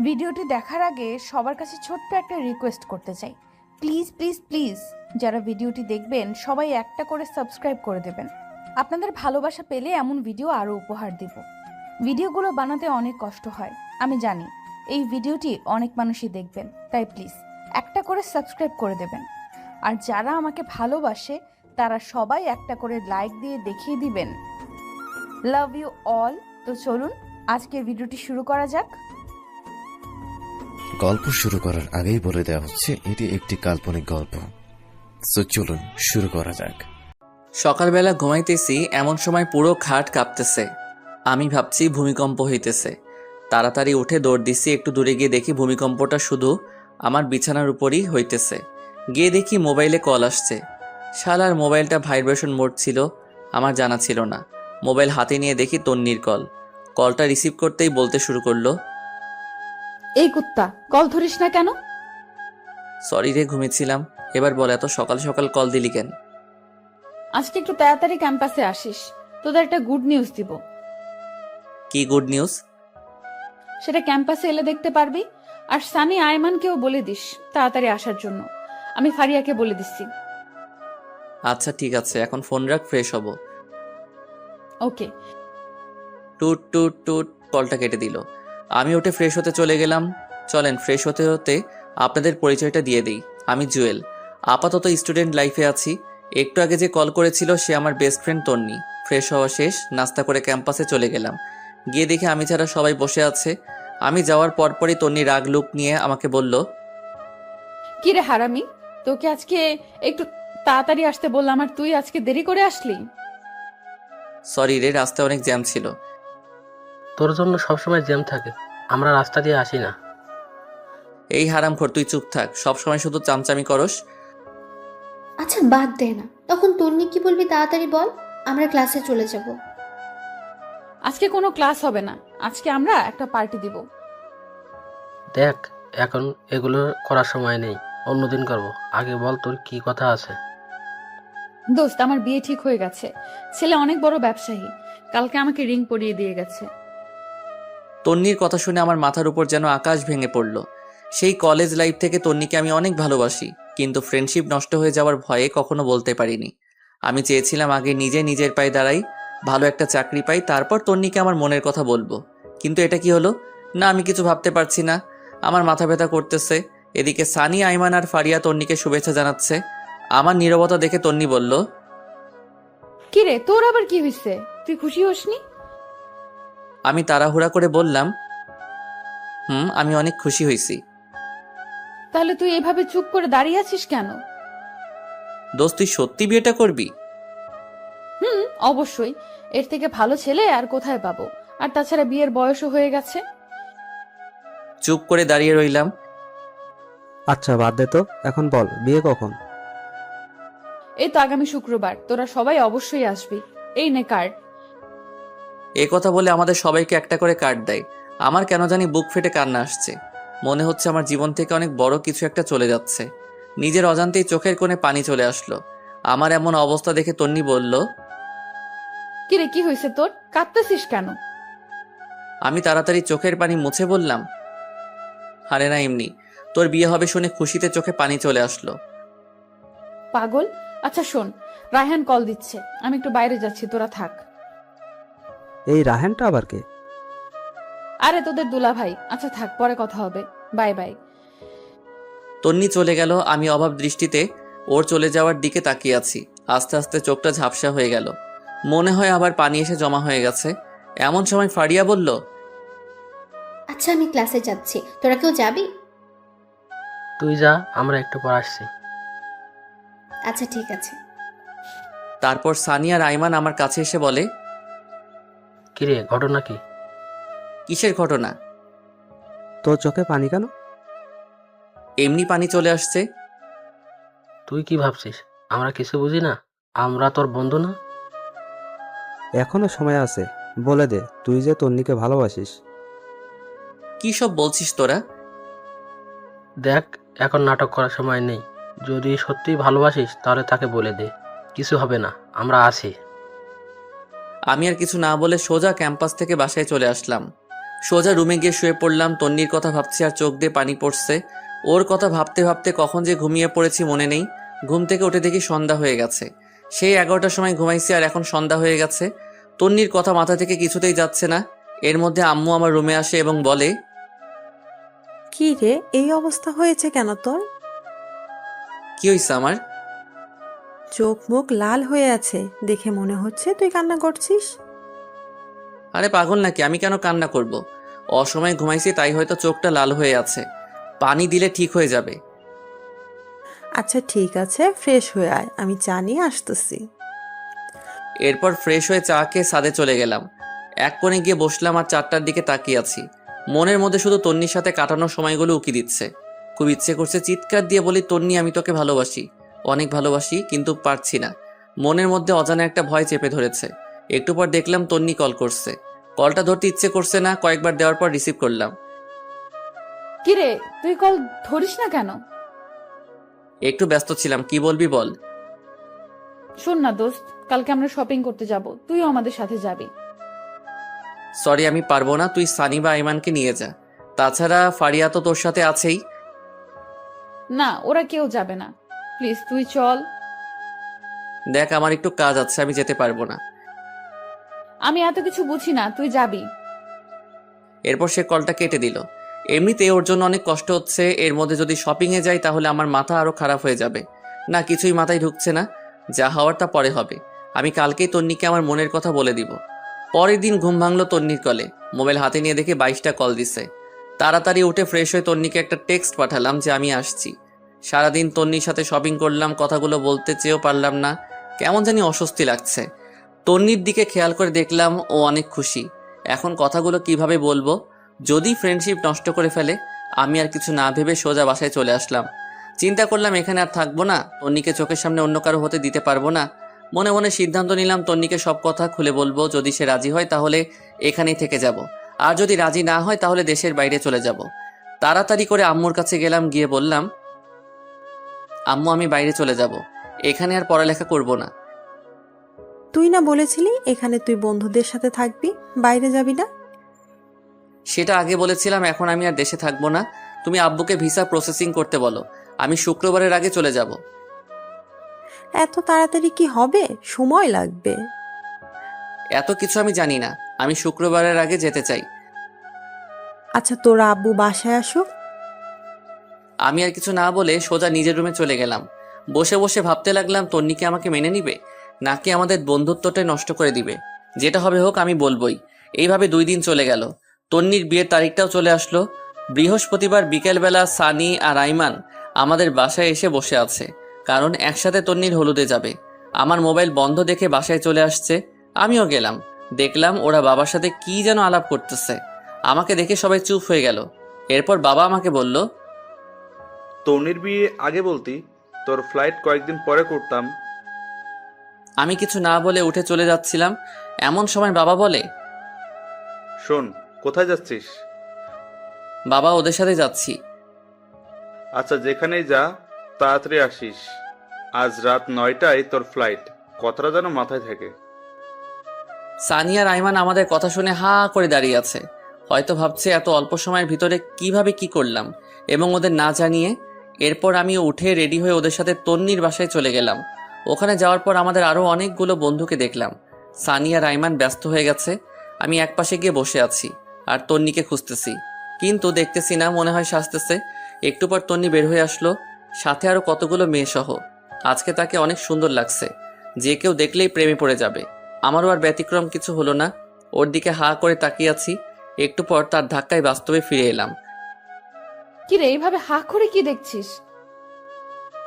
ভিডিওটি দেখার আগে সবার কাছে ছোট্ট একটা রিকোয়েস্ট করতে চাই। প্লিজ প্লিজ প্লিজ যারা ভিডিওটি দেখবেন সবাই একটা করে সাবস্ক্রাইব করে দেবেন। আপনাদের ভালোবাসা পেলে এমন ভিডিও আরও উপহার দেব। ভিডিওগুলো বানাতে অনেক কষ্ট হয়, আমি জানি। এই ভিডিওটি অনেক মানুষই দেখবেন, তাই প্লিজ একটা করে সাবস্ক্রাইব করে দেবেন। আর যারা আমাকে ভালোবাসে তারা সবাই একটা করে লাইক দিয়ে দেখিয়ে দিবেন লাভ ইউ অল। তো চলুন আজকের ভিডিওটি শুরু করা যাক। গল্প শুরু করার আগেই বলে দেওয়া হচ্ছে এটি একটি কাল্পনিক গল্প। তো চলুন শুরু করা যাক। সকালবেলা ঘুমাইতেছি, এমন সময় পুরো খাট কাঁপতেছে। আমি ভাবছি ভূমিকম্প হইতেছে। তাড়াতাড়ি উঠে দৌড় দিছি। একটু দূরে গিয়ে দেখি ভূমিকম্পটা শুধু আমার বিছানার উপরই হইতেছে। গিয়ে দেখি মোবাইলে কল আসছে। শালার মোবাইলটা ভাইব্রেশন মোড ছিল, আমার জানা ছিল না। মোবাইল হাতে নিয়ে দেখি তন্নির কল। কলটা রিসিভ করতেই বলতে শুরু করলো, এই কুত্তা, কল ধরিস না কেন? সরি রে, ঘুমিয়েছিলাম। এবার বল, এত সকাল সকাল কল দিলি কেন? আজকে একটু তাড়াতাড়ি ক্যাম্পাসে আসিস, তোদের একটা গুড নিউজ দিব। কি গুড নিউজ? সেটা ক্যাম্পাসে এলে দেখতে পারবি। আর সানি আয়মানকেও বলে দিস তাড়াতাড়ি আসার জন্য। আমি ফারিয়াকে বলে দিচ্ছি। আচ্ছা ঠিক আছে, এখন ফোন রাখ, ফ্রেশ হব। ওকে। টুট টুট টুট, কলটা কেটে দিল। আমি উঠে ফ্রেশ হতে চলে গেলাম। চলেন, ফ্রেশ হতে হতে আপনাদের পরিচয়টা দিয়ে দিই। আমি জুয়েল, আপাতত স্টুডেন্ট লাইফে আছি। একটু আগে যে কল করেছিল সে আমার বেস্ট ফ্রেন্ড তন্নি। ফ্রেশ হওয়া শেষ, নাস্তা করে ক্যাম্পাসে চলে গেলাম। গিয়ে দেখি আমি ছাড়া সবাই বসে আছে। আমি যাওয়ার পরপরই তন্নি রাগ লুক নিয়ে আমাকে বলল, কি রে হারামি, তোকে আজকে একটু তাড়াতাড়ি আসতে বললাম আর তুই আজকে দেরি করে আসলি। সরি রে, রাস্তায় অনেক জ্যাম ছিল। তোর জন্য সবসময় জ্যাম থাকে, আমরা রাস্তা দিয়ে আসি না। এই হারামখোর, তুই চুপ থাক, সবসময় শুধু চামচামি করস। আচ্ছা বাদ দে না, তখন তন্নি কি বলবি তাড়াতাড়ি বল, আমরা ক্লাসে চলে যাব। আজকে কোনো ক্লাস হবে না, আজকে আমরা একটা পার্টি দিব। দেখ, এখন এগুলো করার সময় নেই, অন্যদিন করব। আগে বল তোর কি কথা আছে। দোস্ত, আমার বিয়ে ঠিক হয়ে গেছে। ছেলে অনেক বড় ব্যবসায়ী, কালকে আমাকে রিং পরিয়ে দিয়ে গেছে। তন্নির কথা শুনে আমার মাথার উপর যেন আকাশ ভেঙে পড়ল। সেই কলেজ লাইফ থেকে তন্নিকে আমি অনেক ভালোবাসি, কিন্তু ফ্রেন্ডশিপ নষ্ট হয়ে যাওয়ার ভয়ে কখনো বলতে পারিনি। আমি চেয়েছিলাম আগে নিজে নিজের পায়ে দাঁড়াই, ভালো একটা চাকরি পাই, তারপর তন্নিকে আমার মনের কথা বলবো। কিন্তু এটা কি হলো? না, আমি কিছু ভাবতে পারছি না। আমার মাথা ব্যথা করতেছে। এদিকে সানি, আইমান আর ফারিয়া তন্নিকে শুভেচ্ছা জানাচ্ছে। আমার নীরবতা দেখে তন্নি বলল, কি রে, তোর আবার কি হয়েছে? তুই খুশি হসনি? আমি তাড়াহুড়া করে বললাম, আমি অনেক খুশি হয়েছি। তাহলে তুই এভাবে চুপ করে দাঁড়িয়ে আছিস কেন? দোস্ত, তুই সত্যি বিয়েটা করবি? অবশ্যই, এর থেকে ভালো ছেলে আর কোথায় পাবো। আর তাছাড়া বিয়ের বয়সও হয়ে গেছে। চুপ করে দাঁড়িয়ে রইলাম। আচ্ছা বাদ দে তো, এখন বল বিয়ে কখন? এই তো আগামী শুক্রবার, তোরা সবাই অবশ্যই আসবি। এই নে কার্ড। এ কথা বলে আমাদের সবাইকে একটা করে কার্ড দেয়। আমার কেন জানি বুক ফেটে কান্না আসছে। মনে হচ্ছে আমার জীবন থেকে অনেক বড় কিছু একটা চলে যাচ্ছে। নিজের অজান্তেই চোখের কোণে পানি চলে আসলো। আমার এমন অবস্থা দেখে তন্নি বলল, কি রে, কি হয়েছে তোর? কাঁদতেছিস কেন? আমি তাড়াতাড়ি চোখের পানি মুছে বললাম, আরে না, এমনি। তোর বিয়ে হবে শুনে খুশিতে চোখে পানি চলে আসলো। পাগল। আচ্ছা শোন, রায়হান কল দিচ্ছে, আমি একটু বাইরে যাচ্ছি, তোরা থাক। এই রাহেনটা আবার কে? আরে তোদের দুলা ভাই। আচ্ছা থাক, পরে কথা হবে। Bye bye. তন্নি চলে গেল। আমি অভাব দৃষ্টিতে ওর চলে যাওয়ার দিকে তাকিয়ে আছি। আস্তে আস্তে চোখটা ঝাপসা হয়ে গেল। মনে হয় আবার পানি এসে জমা হয়ে গেছে। এমন সময় ফারিয়া বলল, আচ্ছা আমি ক্লাসে যাচ্ছি, তোরা কেউ যাবি? তুই যা, আমরা একটু পর আসছি। আচ্ছা ঠিক আছে। তারপর সানি আর আইমান আমার কাছে এসে বলে, কিরে, ঘটনা কি? কিসের ঘটনা? তোর চোখে পানি কেন? এমনি পানি চলে আসছে। তুই কি ভাবছিস আমরা কিছু বুঝি না? আমরা তোর বন্ধু না? এখনো সময় আছে, বলে দে তুই যে তন্নিকে ভালোবাসিস। কি সব বলছিস তোরা? দেখ, এখন নাটক করার সময় নেই। যদি সত্যি ভালোবাসিস তাহলে তাকে বলে দে, কিছু হবে না, আমরা আছি। আমি আর কিছু না বলে সোজা ক্যাম্পাস থেকে বাসায় চলে আসলাম। সোজা রুমে গিয়ে শুয়ে পড়লাম। তন্নির কথা ভাবছি আর চোখ দিয়ে পানি পড়ছে। ওর কথা ভাবতে ভাবতে কখন যে ঘুমিয়ে পড়েছি মনে নেই। ঘুম থেকে উঠে দেখি সন্ধ্যা হয়ে গেছে। সেই 11টার সময় ঘুমাইছি আর এখন সন্ধ্যা হয়ে গেছে। তন্নির কথা মাথা থেকে কিছুতেই যাচ্ছে না। এর মধ্যে আম্মু আমার রুমে আসে এবং বলে, কি রে, এই অবস্থা হয়েছে কেন তোর? কি হয়েছে আমার? চোখ মুখ লাল হয়ে আছে, দেখে মনে হচ্ছে তুই কান্না করছিস। আরে পাগল নাকি, আমি কেন কান্না করব? অসময়ে ঘুমাইছি তাই হয়তো চোখটা লাল হয়ে আছে। পানি দিলে ঠিক হয়ে যাবে। আচ্ছা ঠিক আছে, ফ্রেশ হয়ে আয়, আমি চা নিয়ে আসতেছি। এরপর ফ্রেশ হয়ে চা খেয়ে ছাদে চলে গেলাম। এক কোণে গিয়ে বসলাম আর 4টার দিকে তাকিয়ে আছি। মনের মধ্যে শুধু তন্নির সাথে কাটানোর সময়গুলো উকি দিচ্ছে। খুব ইচ্ছে করছে চিৎকার দিয়ে বলি, তন্নি আমি তোকে ভালোবাসি, অনেক ভালোবাসি, কিন্তু পারছি না। মনের মধ্যে অজানা একটা ভয় চেপে ধরেছে। একটু পর দেখলাম তন্নি কল করছে। কলটা ধরতে ইচ্ছে করছে না, কয়েকবার দেওয়ার পর রিসিভ করলাম। কিরে, তুই কল ধরিস না কেন? একটু ব্যস্ত ছিলাম, কি বলবি বল। শোন না দোস্ত, কালকে আমরা শপিং করতে যাব, তুইও আমাদের সাথে যাবি। সরি আমি পারবো না, তুই সানি বা আইমানকে নিয়ে যা। তাছাড়া ফারিয়া তো তোর সাথে আছেই। না, ওরা কেউ যাবে না, প্লিজ তুই চল। দেখ আমার একটু কাজ আছে, আমি যেতে পারবো না। আমি এত কিছু বুঝি না, তুই যাবি। এরপর সে কলটা কেটে দিল। এমনিতে ওর জন্য অনেক কষ্ট হচ্ছে, এর মধ্যে যদি শপিংয়ে যাই তাহলে আমার মাথা আরো খারাপ হয়ে যাবে। না, কিছুই মাথায় ঢুকছে না। যা হওয়ার তা পরে হবে। আমি কালকেই তন্নিকে আমার মনের কথা বলে দিব। পরের দিন ঘুম ভাঙলো তন্নির কলে। মোবাইল হাতে নিয়ে দেখে 22টা কল দিছে। তাড়াতাড়ি উঠে ফ্রেশ হয়ে তন্নিকে একটা টেক্সট পাঠালাম যে আমি আসছি। সারাদিন তন্নির সাথে শপিং করলাম, কথাগুলো বলতে চেয়েও পারলাম না, কেমন জানি অস্বস্তি লাগছে। তন্নির দিকে খেয়াল করে দেখলাম ও অনেক খুশি। এখন কথাগুলো কিভাবে বলবো? যদি ফ্রেন্ডশিপ নষ্ট করে ফেলে। আমি আর কিছু না ভেবে সোজা বাসায় চলে আসলাম। চিন্তা করলাম এখানে আর থাকবো না, তন্নিকে চোখের সামনে অন্য কারো হতে দিতে পারবো না। মনে মনে সিদ্ধান্ত নিলাম তন্নিকে সব কথা খুলে বলবো। যদি সে রাজি হয় তাহলে এখানেই থেকে যাব, আর যদি রাজি না হয় তাহলে দেশের বাইরে চলে যাব। তাড়াতাড়ি করে আম্মুর কাছে গেলাম, গিয়ে বললাম, আম্মু আমি বাইরে চলে যাব, এখানে আর পড়ালেখা করব না। তুই না বলেছিলি এখানে তুই বন্ধুদের সাথে থাকবি, বাইরে যাবি না? সেটা আগে বলেছিলাম, এখন আমি আর দেশে থাকবো না। তুমি আব্বুকে ভিসা প্রসেসিং করতে বলো, আমি শুক্রবারের আগে চলে যাব। এত তাড়াতাড়ি কি হবে, সময় লাগবে। এত কিছু আমি জানি না, আমি শুক্রবারের আগে যেতে চাই। আচ্ছা তোর আব্বু বাসায় আসুক। আমি আর কিছু না বলে সোজা নিজের রুমে চলে গেলাম। বসে বসে ভাবতে লাগলাম তন্নিকে আমাকে মেনে নিবে, নাকি আমাদের বন্ধুত্বটাই নষ্ট করে দিবে। যেটা হবে হোক, আমি বলবোই। এইভাবে 2 দিন চলে গেল। তন্নির বিয়ের তারিখটাও চলে আসলো। বৃহস্পতিবার বিকেলবেলা সানি আর আইমান আমাদের বাসায় এসে বসে আছে, কারণ একসাথে তন্নির হলুদে যাবে। আমার মোবাইল বন্ধ দেখে বাসায় চলে আসছে। আমিও গেলাম। দেখলাম ওরা বাবার সাথে কি যেন আলাপ করতেছে। আমাকে দেখে সবাই চুপ হয়ে গেল। এরপর বাবা আমাকে বলল, তন্নির বিয়ে আগে বলতি, তোর ফ্লাইট কয়েকদিন পরে করতাম। আমি কিছু না বলে উঠে চলে যাচ্ছিলাম, এমন সময় বাবা বলে, শোন, কোথায় যাচ্ছিস? বাবা ওদের সাথে যাচ্ছি। আচ্ছা যেখানেই যা, তাড়াতাড়ি আসিস। আজ রাত 9টায় তোর ফ্লাইট, কথাটা যেন মাথায় থাকে। সানিয়া আর আইমান আমাদের কথা শুনে হা করে দাঁড়িয়ে আছে। হয়তো ভাবছে এত অল্প সময়ের ভিতরে কিভাবে কি করলাম, এবং ওদের না জানিয়ে। এরপর আমি উঠে রেডি হয়ে ওদের সাথে তন্নির বাসায় চলে গেলাম। ওখানে যাওয়ার পর আমাদের আরও অনেকগুলো বন্ধুকে দেখলাম। সানিয়া আর আইমান ব্যস্ত হয়ে গেছে। আমি একপাশে গিয়ে বসে আছি আর তন্নিকে খুঁজতেছি, কিন্তু দেখতেছি না, মনে হয় সাজতেছে। একটু পর তন্নি বের হয়ে আসলো, সাথে আরো কতগুলো মেয়ে সহ। আজকে তাকে অনেক সুন্দর লাগছে, যে কেউ দেখলেই প্রেমে পড়ে যাবে। আমারও আর ব্যতিক্রম কিছু হলো না, ওর দিকে হা করে তাকিয়ে আছি। একটু পর তার ধাক্কায় বাস্তবে ফিরে এলাম। কিরে, এইভাবে হা করে কি দেখছিস?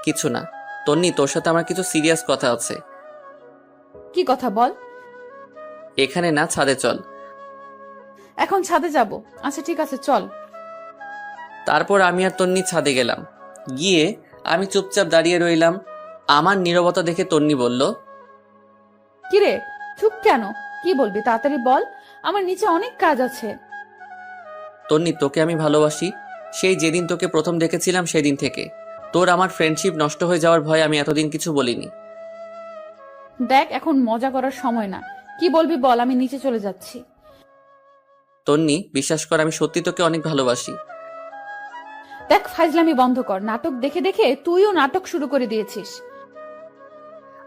কিছু না তন্নি, তোর সাথে আমার কিছু সিরিয়াস কথা আছে। কি কথা বল। এখানে না, ছাদে চল। এখন ছাদে যাব? আচ্ছা ঠিক আছে, চল। তারপর আমি আর তন্নি ছাদে গেলাম। গিয়ে আমি চুপচাপ দাঁড়িয়ে রইলাম। আমার নীরবতা দেখে তন্নি বলল, কিরে, চুপ কেন? কি বলবি তাড়াতাড়ি বল, আমার নিচে অনেক কাজ আছে। তন্নি তোকে আমি ভালোবাসি, সেই যেদিন তোকে প্রথম দেখেছিলাম সেদিন থেকে। তোর আমার ফ্রেন্ডশিপ নষ্ট হয়ে যাওয়ার ভয়ে আমি এতদিন কিছু বলিনি। দেখ, এখন মজা করার সময় না, কি বলবি বল, আমি নিচে চলে যাচ্ছি। তন্নি, বিশ্বাস কর আমি সত্যি তোকে অনেক ভালোবাসি। দেখ ফাইজলামি বন্ধ কর, নাটক দেখে দেখে তুইও নাটক শুরু করে দিয়েছিস।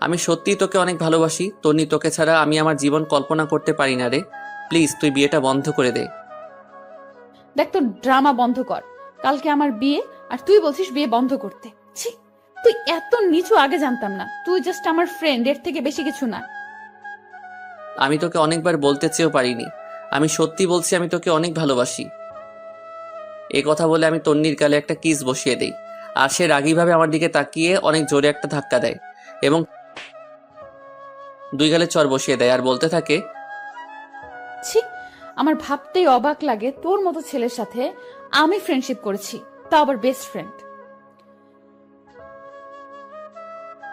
আমি সত্যিই তোকে অনেক ভালোবাসি তন্নি, তোকে ছাড়া আমি আমার জীবন কল্পনা করতে পারি না রে। প্লিজ তুই বিয়েটা বন্ধ করে দে। দেখ তোর ড্রামা বন্ধ কর, কালকে আমার বিয়ে আর তুই বলছিস বিয়ে বন্ধ করতে। ছি, তুই এত নিচু আগে জানতাম না। তুই জাস্ট আমার ফ্রেন্ড, এর থেকে বেশি কিছু না। আমি তোকে অনেকবার বলতে চেয়েও পারিনি। আমি সত্যি বলছি, আমি তোকে অনেক ভালোবাসি। এই কথা বলে আমি তন্নির গালে একটা কিস বসিয়ে দেই, আর সে রাগীভাবে আমার দিকে তাকিয়ে অনেক জোরে একটা ধাক্কা দেয় এবং 2 গালে চড় বসিয়ে দেয় আর বলতে থাকে, ছি, আমার ভাবতেই অবাক লাগে তোর মতো ছেলের সাথে আমি ফ্রেন্ডশিপ করেছি, তা আবার বেস্ট ফ্রেন্ড।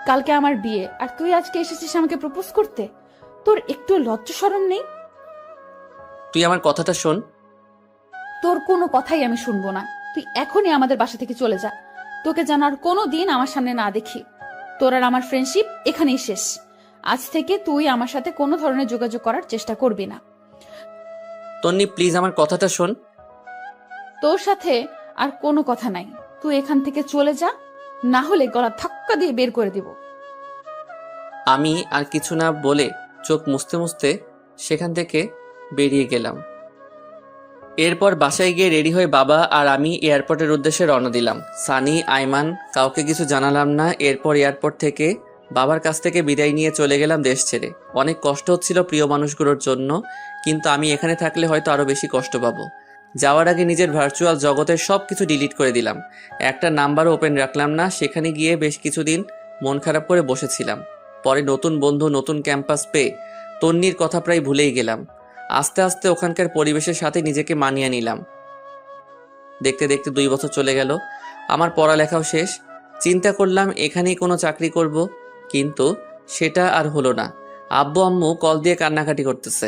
কালকে আমার বিয়ে আর তুই আজকে এসেছিস আমাকে প্রপোজ করতে। তোর একটু লজ্জা শরম নেই? তুই আমার কথাটা শোন। তোর কোনো কথাই আমি শুনবো না। তুই এখনই আমাদের বাসা থেকে চলে যা। তোকে যেন আর কোনো দিন আমার সামনে না দেখি। তোর আর আমার ফ্রেন্ডশিপ এখানেই শেষ। আজ থেকে তুই আমার সাথে কোনো ধরনের যোগাযোগ করার চেষ্টা করবি না। তন্নি প্লিজ আমার কথাটা শোন। তোর সাথে আর কোনো কথা নাই। তুই এখান থেকে চলে যা, না হলে গলা ধাক্কা দিয়ে বের করে দিব। আমি আর কিছু না বলে চোখ মুছতে মুছতে সেখান থেকে বেরিয়ে গেলাম। এরপর বাসায় গিয়ে রেডি হয়ে বাবা আর আমি এয়ারপোর্টের উদ্দেশ্যে রওনা দিলাম। সানি, আইমান, কাউকে কিছু জানালাম না। এরপর এয়ারপোর্ট থেকে বাবার কাছ থেকে বিদায় নিয়ে চলে গেলাম দেশ ছেড়ে। অনেক কষ্ট হচ্ছিল প্রিয় মানুষগুলোর জন্য, কিন্তু আমি এখানে থাকলে হয়তো আরো বেশি কষ্ট পাবো। যাওয়ার আগে নিজের ভার্চুয়াল জগতের সব কিছু ডিলিট করে দিলাম। একটা নাম্বারও ওপেন রাখলাম না। সেখানে গিয়ে বেশ কিছুদিন মন খারাপ করে বসেছিলাম। পরে নতুন বন্ধু, নতুন ক্যাম্পাস পেয়ে তন্নির কথা প্রায় ভুলেই গেলাম। আস্তে আস্তে ওখানকার পরিবেশের সাথে নিজেকে মানিয়ে নিলাম। দেখতে দেখতে 2 বছর চলে গেল। আমার পড়ালেখাও শেষ। চিন্তা করলাম এখানেই কোনো চাকরি করব, কিন্তু সেটা আর হলো না। আব্বু আম্মু কল দিয়ে কান্নাকাটি করতেছে।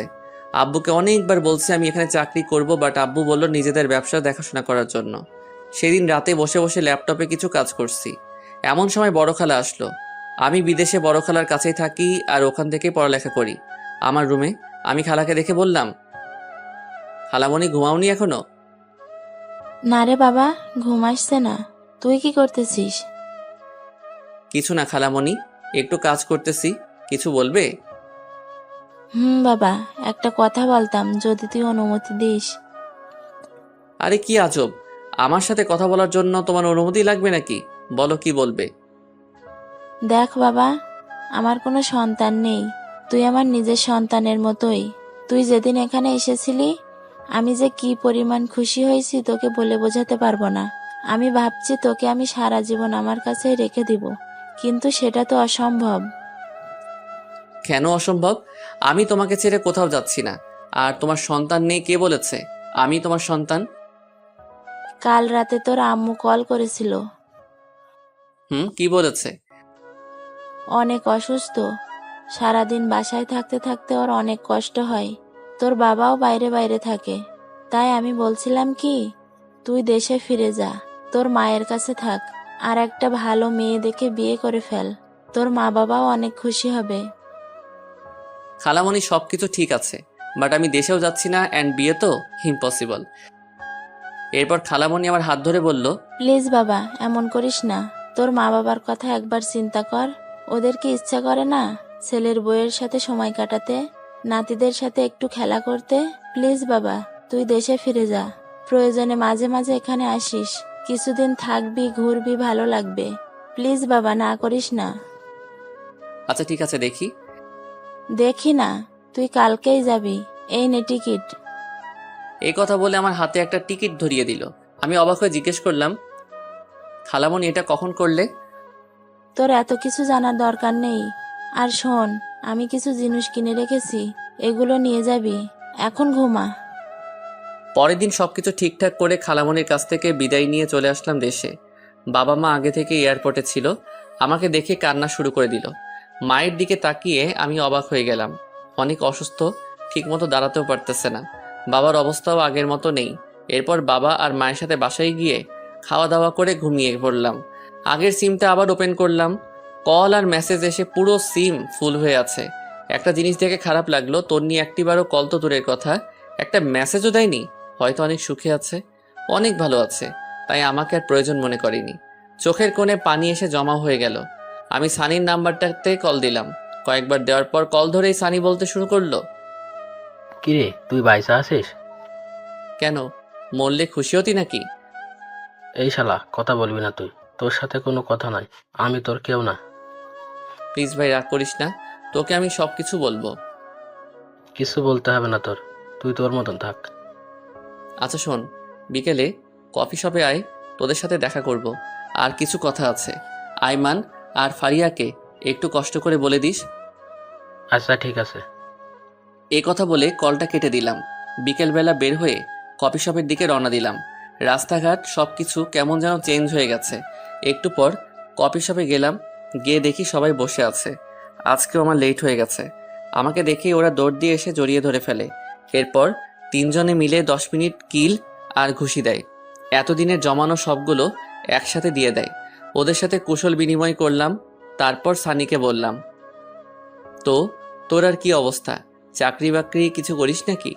আব্বুকে অনেকবার বলছি আমি এখানে চাকরি করব, বাট আব্বু বলল নিজেদের ব্যবসা দেখাশোনা করার জন্য। সেদিন রাতে বসে বসে ল্যাপটপে কিছু কাজ করছি, এমন সময় বড় খালা আসলো। আমি বিদেশে বড় খালার কাছেই থাকি আর ওখান থেকে পড়ালেখা করি। আমার রুমে আমি খালাকে দেখে বললাম, খালামণি ঘুমাওনি এখনো? না রে বাবা, ঘুম আসছে না। তুই কি করতেছিস? কিছু না খালামণি, একটু কাজ করতেছি। কিছু বলবে? বাবা, একটা কথা বলতাম যদি তুই অনুমতি দিস। আরে কি আজব, আমার সাথে কথা বলার জন্য তোমার অনুমতি লাগবে নাকি? বলো কি বলবে। দেখ বাবা, আমার কোনো সন্তান নেই। তুই আমার নিজের সন্তানের মতোই। তুই যেদিন এখানে এসেছিলি আমি যে কি পরিমাণ খুশি হয়েছি তোকে বলে বোঝাতে পারবো না। আমি ভাবছি তোকে আমি সারা জীবন আমার কাছে রেখে দিব, কিন্তু সেটা তো অসম্ভব। কেন অসম্ভব? আমি তোমাকে ছেড়ে কোথাও যাচ্ছি না। আর তোমার সন্তান নেই কে বলেছে? আমি তোমার সন্তান। কাল রাতে তোর আম্মু কল করেছিল। কি বলেছে? অনেক অসুস্থ, সারাদিন বাসায় থাকতে থাকতে ওর অনেক কষ্ট হয়। তোর বাবাও বাইরে বাইরে থাকে। তাই আমি বলছিলাম কি, তুই দেশে ফিরে যা, তোর মায়ের কাছে থাক, আর একটা ভালো মেয়ে দেখে বিয়ে করে ফেল। তোর মা বাবাও অনেক খুশি হবে। খালামণি সবকিছু ঠিক আছে, বাট আমি দেশেও যাচ্ছি না, অ্যান্ড বিয়ে তো ইম্পসিবল। এরপর খালামণি আমার হাত ধরে বলল, প্লিজ বাবা, এমন করিস না। তোর মা বাবার কথা একবার চিন্তা কর। ওদের কি ইচ্ছা করে না ছেলের বউয়ের সাথে সময় কাটাতে, নাতিদের সাথে একটু খেলা করতে? প্লিজ বাবা, তুই দেশে ফিরে যা। প্রয়োজনে মাঝে মাঝে এখানে আসিস, কিছুদিন থাকবি, ঘুরবি, ভালো লাগবে। প্লিজ বাবা, না করিস না। আচ্ছা ঠিক আছে, দেখি। দেখি না, তুই কালকেই যাবি। এই নে টিকিট। এই কথা বলে আমার হাতে একটা টিকিট ধরিয়ে দিল। আমি অবাক হয়ে জিজ্ঞেস করলাম, খালামণি এটা কখন করলে? তোর এত কিছু জানার দরকার নেই। আর শোন, আমি কিছু জিনিস কিনে রেখেছি, এগুলো নিয়ে যাবি। এখন ঘুমা। পরের দিন সবকিছু ঠিকঠাক করে খালামণির কাছ থেকে বিদায় নিয়ে চলে আসলাম দেশে। বাবা মা আগে থেকে এয়ারপোর্টে ছিল। আমাকে দেখে কান্না শুরু করে দিল। মায়ের দিকে তাকিয়ে আমি অবাক হয়ে গেলাম। অনেক অসুস্থ, ঠিকমতো দাঁড়াতেও পারতেছে না। বাবার অবস্থাও আগের মতো নেই। এরপর বাবা আর মায়ের সাথে বাসায় গিয়ে খাওয়া দাওয়া করে ঘুমিয়ে পড়লাম। আগের সিমটা আবার ওপেন করলাম। কল আর মেসেজ এসে পুরো সিম ফুল হয়ে আছে। একটা জিনিস দেখে খারাপ লাগলো, তন্নি একটিবারও কল তো দূরের কথা, একটা মেসেজও দেয়নি। হয়তো অনেক সুখে আছে, অনেক ভালো আছে, তাই আমাকে আর প্রয়োজন মনে করেনি। চোখের কোণে পানি এসে জমা হয়ে গেল। আমি সানির নাম্বারটাতে কল দিলাম। কয়েকবার দেওয়ার পর কল ধরেই সানি বলতে শুরু করলো, কিরে তুই বাইসা আছিস? কেন, মরলে খুশি হতি নাকি? এই শালা, কথা বলবি না তুই। তোর সাথে কোনো কথা নাই, আমি তোর কেউ না। প্লিজ ভাই, রাগ করিস না, তোকে আমি সবকিছু বলবো। কিছু বলতে হবে না তোর, তুই তোর মতন থাক। আচ্ছা শোন, বিকেলে কফি শপে আয়, তোদের সাথে দেখা করব। আর কিছু কথা আছে। আইমান আর ফারিয়াকে একটু কষ্ট করে বলে দিস। আচ্ছা ঠিক আছে। এই কথা বলে কলটা কেটে দিলাম। বিকেলবেলা বের হয়ে কফি শপের দিকে রওনা দিলাম। রাস্তাঘাট সবকিছু কেমন যেন চেঞ্জ হয়ে গেছে। একটু পর কফি শপে গেলাম, গিয়ে দেখি সবাই বসে আছে। আজকেও আমার লেট হয়ে গেছে। আমাকে দেখেই ওরা দৌড় দিয়ে এসে জড়িয়ে ধরে ফেলে। এরপর তিনজনে মিলে 10 মিনিট কিল আর ঘুষি দেয়। এতদিনের জমানো সবগুলো একসাথে দিয়ে দেয়। ওদের সাথে কুশল বিনিময় করলাম। তারপর সানিকে বললাম, তো তোর আর কি অবস্থা? চাকরি বাকরি কিছু করিস নাকি?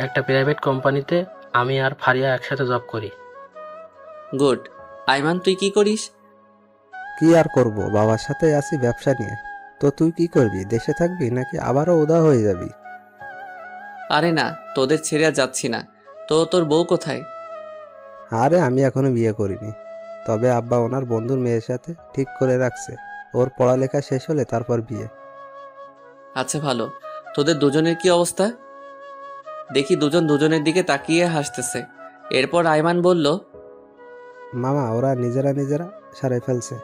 একটা প্রাইভেট কোম্পানিতে আমি আর ফারিয়া একসাথে জব করি। গুড। আইমান, তুই কি করিস? কি আর করব, বাবার সাথে আছি ব্যবসা নিয়ে। তো তুই কি করবি, দেশে থাকবি নাকি আবারও উদা হয়ে যাবি? আরে না, তোদের ছেড়ে আর যাচ্ছি না। তো তোর বউ কোথায়? আরে আমি এখনো বিয়ে করিনি, তবে আব্বা ওনার বন্ধুর মেয়ের সাথে ঠিক করে রাখছে। ওর পড়ালেখা শেষ হলে তারপর বিয়ে। আচ্ছা ভালো। তোদের দুজনের কি অবস্থা? দেখি দুজন দুজনের দিকে তাকিয়ে হাসতেছে। এরপর আইমান বলল, মামা ওরা নিজেরা নিজেরা সারাই ফেলছে।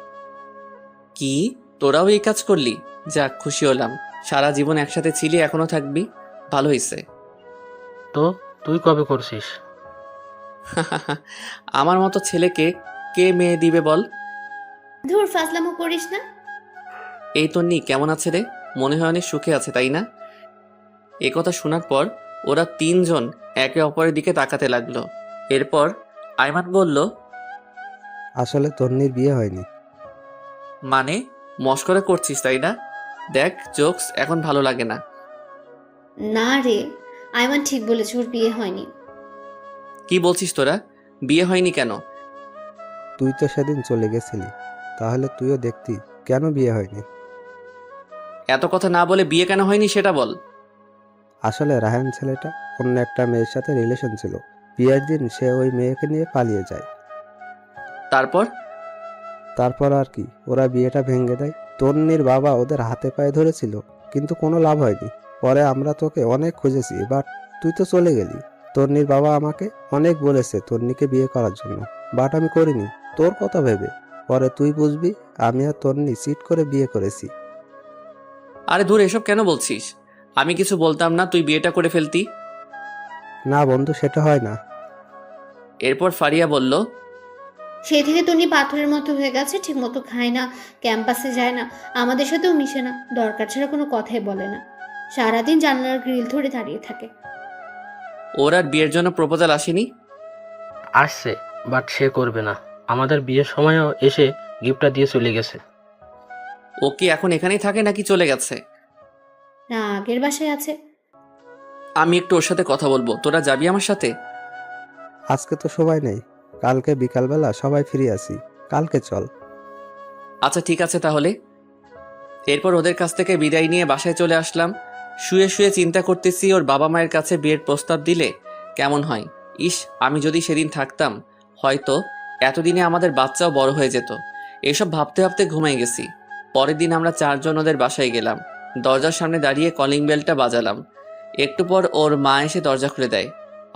কি, তোরাও এই কাজ করলি? যাক, খুশি হলাম। সারা জীবন একসাথে ছিলি, এখনো থাকবি, ভালো হইছে। তো তুই কবে করছিস? আমার মতো ছেলেকে কে মেয়ে দিবে বল? ধুর, ফাজলামো করিস না। এই তন্নি কেমন আছে রে? মনে হয় অনেক সুখে আছে, তাই না? এ কথা শোনার পর ওরা তিনজন একে অপরের দিকে তাকাতে লাগলো। এরপর আইমান বলল, আসলে তন্নির বিয়ে হয়নি। মানে মস্করা করছিস তাই না? দেখ, জোকস এখন ভালো লাগে না। না রে, আইমান ঠিক বলেছে, ওর বিয়ে হয়নি। কি বলছিস তোরা? বিয়ে হয়নি কেন? তুই তো সেদিন চলে গেছিলি, তাহলে তুইও দেখতি কেন বিয়ে হয়নি। এত কথা না বলে বিয়ে কেন হয়নি সেটা বল। আসলে রাহান ছেলেটা অন্য একটা মেয়ের সাথে রিলেশন ছিল। বিয়ের দিন সে ওই মেয়েকে নিয়ে পালিয়ে যায়। তারপর আর কি, ওরা বিয়েটা ভেঙে দেয়। তন্নির বাবা ওদের হাতে পায়ে ধরেছিল, কিন্তু কোনো লাভ হয়নি। পরে আমরা তোকে অনেক খুঁজেছি, বাট তুই তো চলে গেলি। তন্নির বাবা আমাকে অনেক বলেছে তন্নিকে বিয়ে করার জন্য, বাট আমি করিনি তোর কথা ভেবে। পরে তুই বুঝবি আমি আর তন্নি চিট করে বিয়ে করেছি। আরে দূর, এসব কেন বলছিস? আমি কিছু বলতাম না, তুই বিয়েটা করে ফেলতি। না বন্ধু, সেটা হয় না। এরপর ফারিয়া বলল, সেই থেকে তনি পাথরের মতো হয়ে গেছে, ঠিক মতো খায় না, ক্যাম্পাসে যায় না, আমাদের সাথেও মিশে না, দরকার ছাড়া কোনো কথাই বলে না, সারাদিন জানলার গ্রিল ধরে দাঁড়িয়ে থাকে। ওর আর বিয়ের জন্য প্রপোজাল আসেনি? আসছে, বাট সে করবে না। আমাদের বিয়ের সময়ও এসে গিফটটা দিয়ে চলে গেছে। ও কি এখন এখানেই থাকে নাকি চলে গেছে? না, আগের বাসায় আছে। আমি একটু ওর সাথে কথা বলবো, তোরা যাবি আমার সাথে? আজকে তো সময় নেই, কালকে বিকালবেলা সবাই ফ্রি আছি, কালকে চল। আচ্ছা ঠিক আছে তাহলে। এরপর ওদের কাছ থেকে বিদায় নিয়ে বাসায় চলে আসলাম। শুয়ে শুয়ে চিন্তা করতেছি ওর বাবা মায়ের কাছে বিয়ের প্রস্তাব দিলে কেমন হয়। ইস, আমি যদি সেদিন থাকতাম, হয়তো এতদিনে আমাদের বাচ্চাও বড় হয়ে যেত। এসব ভাবতে ভাবতে ঘুমাই গেছি। পরের দিন আমরা চারজন ওদের বাসায় গেলাম। দরজার সামনে দাঁড়িয়ে কলিং বেলটা বাজালাম। একটু পর ওর মা এসে দরজা খুলে দেয়।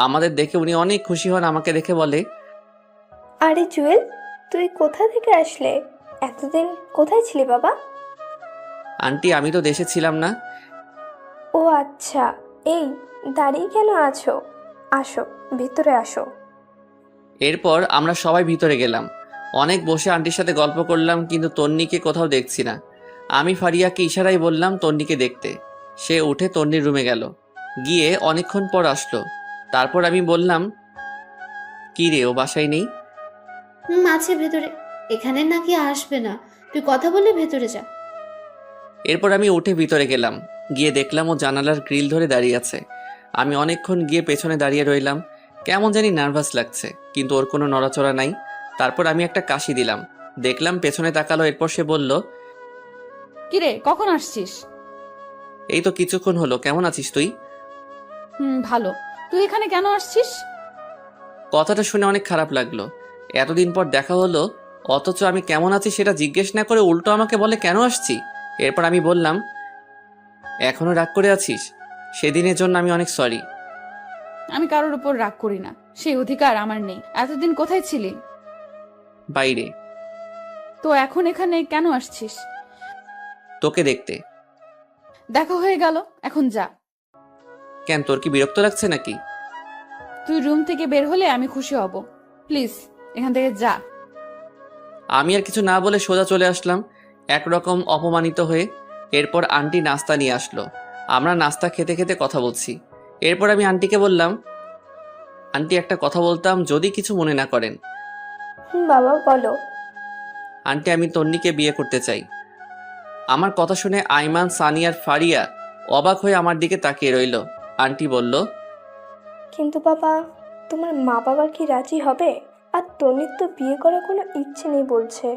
আমাদের দেখে উনি অনেক খুশি হন। আমাকে দেখে বলে, আরে জুয়েল, তুই কোথা থেকে আসলে? এতদিন কোথায় ছিলি বাবা? আন্টি, আমি তো দেশে ছিলাম না। ও আচ্ছা, এই দাঁড়িয়ে কেন আছো? আসো, ভিতরে আসো। এরপর আমরা সবাই ভিতরে গেলাম। অনেক বসে আন্টির সাথে গল্প করলাম, কিন্তু তন্নিকে কোথাও দেখছি না। আমি ফারিয়াকে ইশারায় বললাম তন্নিকে দেখতে। সে উঠে তন্নির রুমে গেল, গিয়ে অনেকক্ষণ পর আসলো। তারপর আমি বললাম, কি রে, ও বাসায় নেই? আছে ভেতরে। এখানে নাকি আসবে না, তুই কথা বলে ভেতরে যা। এরপর আমি উঠে ভিতরে গেলাম, গিয়ে দেখলাম ও জানালার গ্রিল ধরে দাঁড়িয়ে আছে। আমি অনেকক্ষণ গিয়ে পেছনে দাঁড়িয়ে রইলাম। কেমন জানি নার্ভাস লাগছে, কিন্তু ওর কোনো নড়াচড়া নাই। তারপর আমি একটা কাশি দিলাম, দেখলাম পেছনে তাকালো। এরপর সে বলল, কিরে কখন আসছিস? এই তো কিছুক্ষণ হলো। কেমন আছিস তুই? ভালো। তুই এখানে কেন আসছিস? কথাটা শুনে অনেক খারাপ লাগলো। এতদিন পর দেখা হলো, অথচ আমি কেমন আছি সেটা জিজ্ঞেস না করে উল্টো আমাকে বলে কেন আসছি। এরপর আমি বললাম, এখনো রাগ করে আছিস? সেদিনের জন্য আমি অনেক সরি। আমি কারোর উপর রাগ করি না, সেই অধিকার আমার নেই। এতদিন কোথায় ছিলি? বাইরে। তো এখন এখানে কেন আসছিস? তোকে দেখতে। দেখা হয়ে গেল, এখন যা। কেন, তোর কি বিরক্ত লাগছে নাকি? তুই রুম থেকে বের হলে আমি খুশি হব। প্লিজ এখান থেকে যা। আমি আর কিছু না বলে সোজা চলে আসলাম, একরকম অপমানিত হয়ে। এরপর আন্টি নাস্তা নিয়ে আসলো। আমরা নাস্তা খেতে খেতে কথা বলছি। এরপর আমি আন্টিকে বললাম, আন্টি একটা কথা বলতাম, যদি কিছু মনে না করেন। বাবা বলো। আন্টি, আমি তন্নিকে বিয়ে করতে চাই। আমার কথা শুনে আইমান, সানি আর ফারিয়া অবাক হয়ে আমার দিকে তাকিয়ে রইল। আন্টি বলল, কিন্তু বাবা, তোমার মা বাবা কি রাজি হবে? আর তনির তো বিয়ে করার কোনো ইচ্ছে নেই বলছে।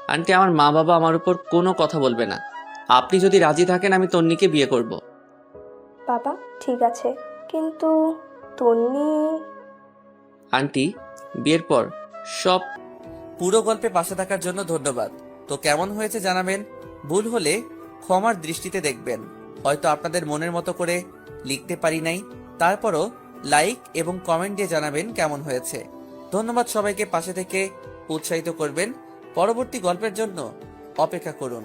আন্টি, আমার মা বাবা আমার উপর কোনো কথা বলবে না। আপনি যদি রাজি থাকেন আমি তন্নিকে বিয়ে করব। বাবা ঠিক আছে, কিন্তু তন্নি। আন্টি, বিয়ের পর সব। পুরো গল্পে পাশে থাকার জন্য ধন্যবাদ। তো কেমন হয়েছে জানাবেন। ভুল হলে ক্ষমার দৃষ্টিতে দেখবেন। হয়তো আপনাদের মনের মতো করে লিখতে পারি নাই, তারপরও লাইক এবং কমেন্ট দিয়ে জানাবেন কেমন হয়েছে। ধন্যবাদ সবাইকে পাশে থেকে উৎসাহিত করবেন। পরবর্তী গল্পের জন্য অপেক্ষা করুন।